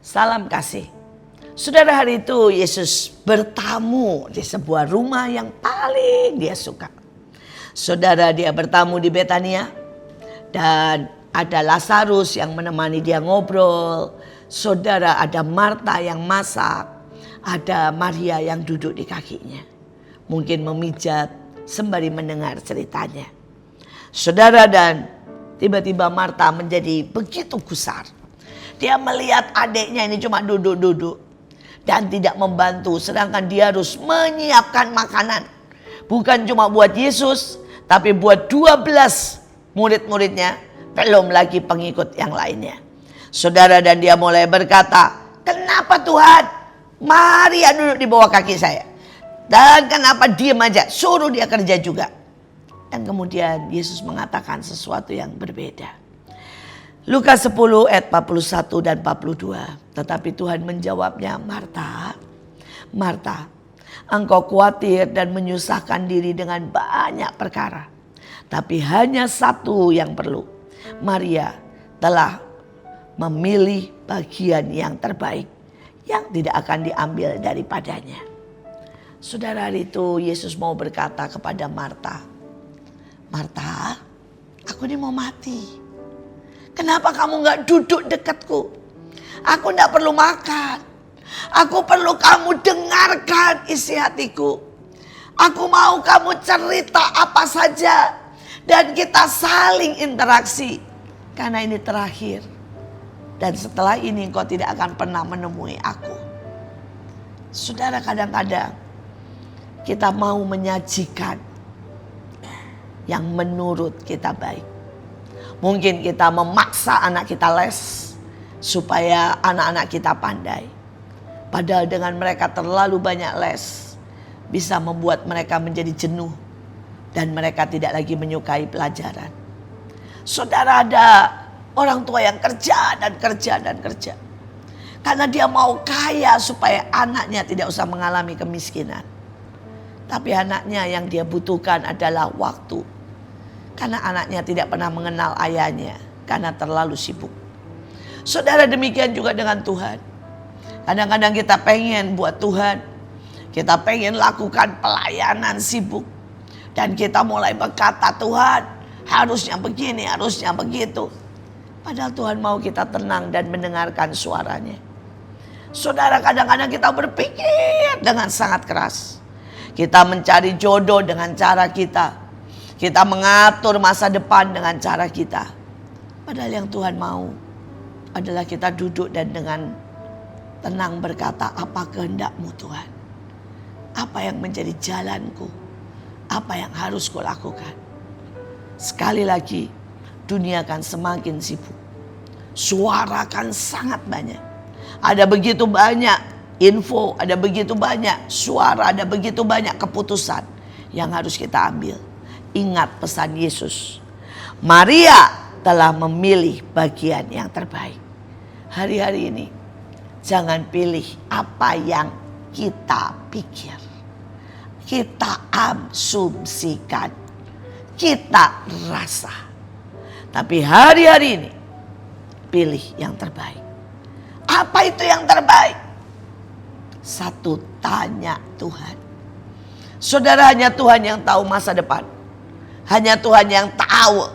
Salam kasih. Saudara, hari itu Yesus bertamu di sebuah rumah yang paling dia suka. Saudara, dia bertamu di Betania dan ada Lazarus yang menemani dia ngobrol. Saudara, ada Marta yang masak, ada Maria yang duduk di kakinya. Mungkin memijat sembari mendengar ceritanya. Saudara, dan tiba-tiba Marta menjadi begitu gusar. Dia melihat adiknya ini cuma duduk-duduk dan tidak membantu. Sedangkan dia harus menyiapkan makanan. Bukan cuma buat Yesus, tapi buat 12 murid-muridnya. Belum lagi pengikut yang lainnya. Saudara, dan dia mulai berkata, "Kenapa Tuhan Maria duduk di bawah kaki saya? Dan kenapa diem aja? Suruh dia kerja juga." Dan kemudian Yesus mengatakan sesuatu yang berbeda. Lukas 10 ayat 41 dan 42. Tetapi Tuhan menjawabnya, "Marta, Marta, engkau khawatir dan menyusahkan diri dengan banyak perkara. Tapi hanya satu yang perlu. Maria telah memilih bagian yang terbaik yang tidak akan diambil daripadanya." Saudara, hari itu Yesus mau berkata kepada Marta, "Marta, aku ini mau mati. Kenapa kamu gak duduk dekatku? Aku gak perlu makan. Aku perlu kamu dengarkan isi hatiku. Aku mau kamu cerita apa saja. Dan kita saling interaksi. Karena ini terakhir. Dan setelah ini engkau tidak akan pernah menemui aku." Saudara, kadang-kadang kita mau menyajikan yang menurut kita baik. Mungkin kita memaksa anak kita les supaya anak-anak kita pandai. Padahal dengan mereka terlalu banyak les bisa membuat mereka menjadi jenuh dan mereka tidak lagi menyukai pelajaran. Saudara, ada orang tua yang kerja dan kerja dan kerja. Karena dia mau kaya supaya anaknya tidak usah mengalami kemiskinan. Tapi anaknya yang dia butuhkan adalah waktu. Karena anaknya tidak pernah mengenal ayahnya karena terlalu sibuk. Saudara, demikian juga dengan Tuhan. Kadang-kadang kita pengen buat Tuhan. Kita pengen lakukan pelayanan sibuk. Dan kita mulai berkata, "Tuhan, harusnya begini, harusnya begitu." Padahal Tuhan mau kita tenang dan mendengarkan suaranya. Saudara, kadang-kadang kita berpikir dengan sangat keras. Kita mencari jodoh dengan cara kita. Kita mengatur masa depan dengan cara kita. Padahal yang Tuhan mau adalah kita duduk dan dengan tenang berkata, "Apa kehendak-Mu Tuhan? Apa yang menjadi jalanku? Apa yang harus kulakukan?" Sekali lagi, dunia akan semakin sibuk. Suara akan sangat banyak. Ada begitu banyak info, ada begitu banyak suara, ada begitu banyak keputusan yang harus kita ambil. Ingat pesan Yesus. Maria telah memilih bagian yang terbaik. Hari-hari ini jangan pilih apa yang kita pikir. Kita asumsikan. Kita rasa. Tapi hari-hari ini pilih yang terbaik. Apa itu yang terbaik? Satu, tanya Tuhan. Saudara, hanya Tuhan yang tahu masa depan. Hanya Tuhan yang tahu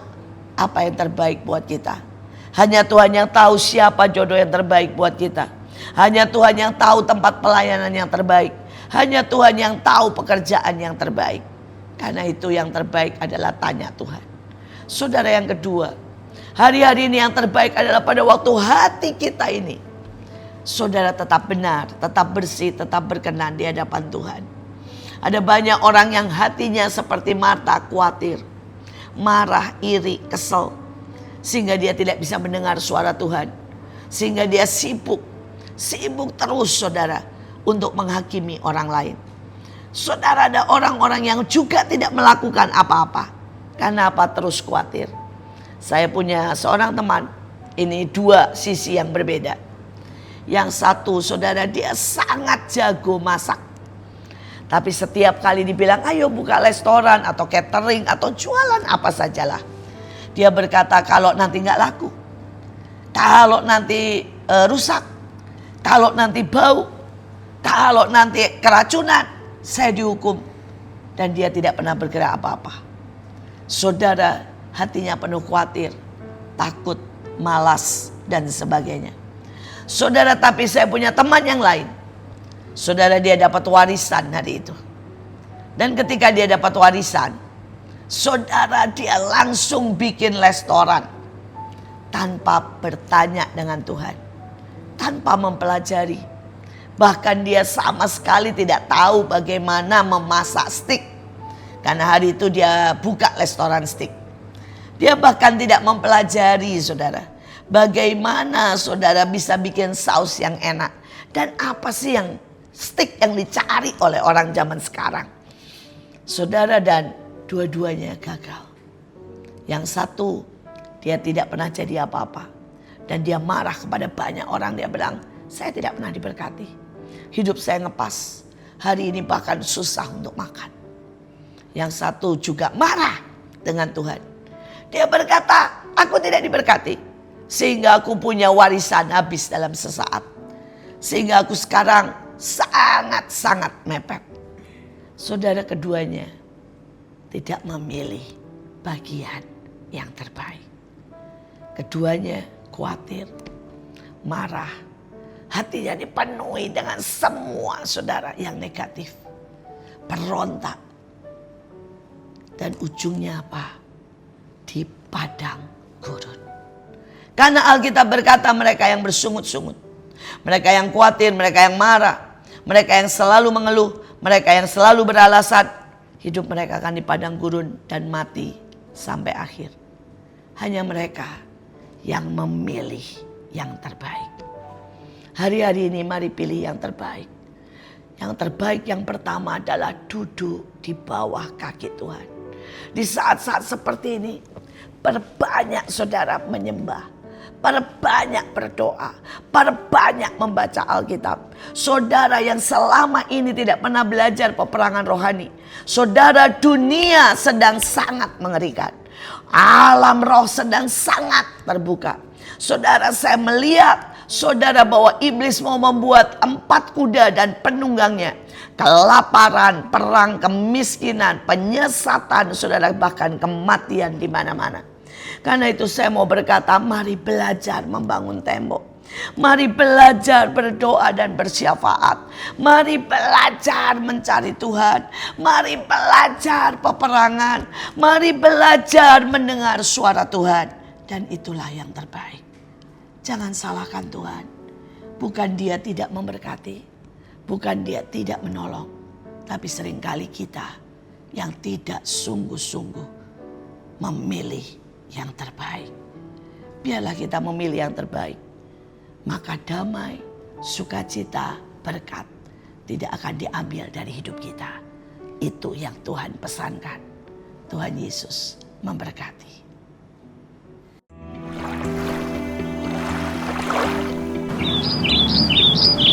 apa yang terbaik buat kita. Hanya Tuhan yang tahu siapa jodoh yang terbaik buat kita. Hanya Tuhan yang tahu tempat pelayanan yang terbaik. Hanya Tuhan yang tahu pekerjaan yang terbaik. Karena itu yang terbaik adalah tanya Tuhan. Saudara, yang kedua, hari-hari ini yang terbaik adalah pada waktu hati kita ini. Saudara tetap benar, tetap bersih, tetap berkenan di hadapan Tuhan. Ada banyak orang yang hatinya seperti Marta, khawatir, marah, iri, kesel. Sehingga dia tidak bisa mendengar suara Tuhan. Sehingga dia sibuk terus saudara untuk menghakimi orang lain. Saudara, ada orang-orang yang juga tidak melakukan apa-apa. Karena apa? Terus khawatir. Saya punya seorang teman, ini dua sisi yang berbeda. Yang satu, saudara, dia sangat jago masak. Tapi setiap kali dibilang, "Ayo buka restoran atau catering atau jualan apa sajalah." Dia berkata, "Kalau nanti gak laku, kalau nanti rusak, Kalau nanti bau, kalau nanti keracunan, saya dihukum. Dan dia tidak pernah bergerak apa-apa. Saudara, hatinya penuh khawatir, takut, malas, dan sebagainya. Saudara, tapi saya punya teman yang lain. Saudara, dia dapat warisan hari itu. Dan ketika dia dapat warisan, saudara, dia langsung bikin restoran. Tanpa bertanya dengan Tuhan. Tanpa mempelajari. Bahkan dia sama sekali tidak tahu bagaimana memasak steak. Karena hari itu dia buka restoran steak. Dia bahkan tidak mempelajari, saudara. Bagaimana saudara bisa bikin saus yang enak. Dan apa sih yang steak yang dicari oleh orang zaman sekarang. Saudara, dan dua-duanya gagal. Yang satu, dia tidak pernah jadi apa-apa. Dan dia marah kepada banyak orang. Dia bilang, saya tidak pernah diberkati. Hidup saya ngepas. Hari ini bahkan susah untuk makan. Yang satu juga marah dengan Tuhan. Dia berkata, aku tidak diberkati. Sehingga aku punya warisan habis dalam sesaat. Sehingga aku sekarang sangat-sangat mepet. Saudara, keduanya tidak memilih bagian yang terbaik. Keduanya khawatir, marah. Hatinya dipenuhi dengan semua, saudara, yang negatif. Berontak. Dan ujungnya apa? Di padang gurun. Karena Alkitab berkata mereka yang bersungut-sungut. Mereka yang khawatir, mereka yang marah. Mereka yang selalu mengeluh. Mereka yang selalu beralasan. Hidup mereka akan di padang gurun dan mati sampai akhir. Hanya mereka yang memilih yang terbaik. Hari-hari ini mari pilih yang terbaik. Yang terbaik yang pertama adalah duduk di bawah kaki Tuhan. Di saat-saat seperti ini, perbanyak saudara menyembah. Perbanyak berdoa. Perbanyak membaca Alkitab. Saudara yang selama ini tidak pernah belajar peperangan rohani. Saudara, dunia sedang sangat mengerikan. Alam roh sedang sangat terbuka. Saudara, saya melihat saudara bahwa iblis mau membuat 4 kuda dan penunggangnya. Kelaparan, perang, kemiskinan, penyesatan, saudara, bahkan kematian di mana-mana. Karena itu saya mau berkata, mari belajar membangun tembok. Mari belajar berdoa dan bersyafaat. Mari belajar mencari Tuhan. Mari belajar peperangan. Mari belajar mendengar suara Tuhan. Dan itulah yang terbaik. Jangan salahkan Tuhan. Bukan dia tidak memberkati. Bukan dia tidak menolong. Tapi seringkali kita yang tidak sungguh-sungguh memilih yang terbaik. Biarlah kita memilih yang terbaik. Maka damai, sukacita, berkat tidak akan diambil dari hidup kita. Itu yang Tuhan pesankan. Tuhan Yesus memberkati. Thank you.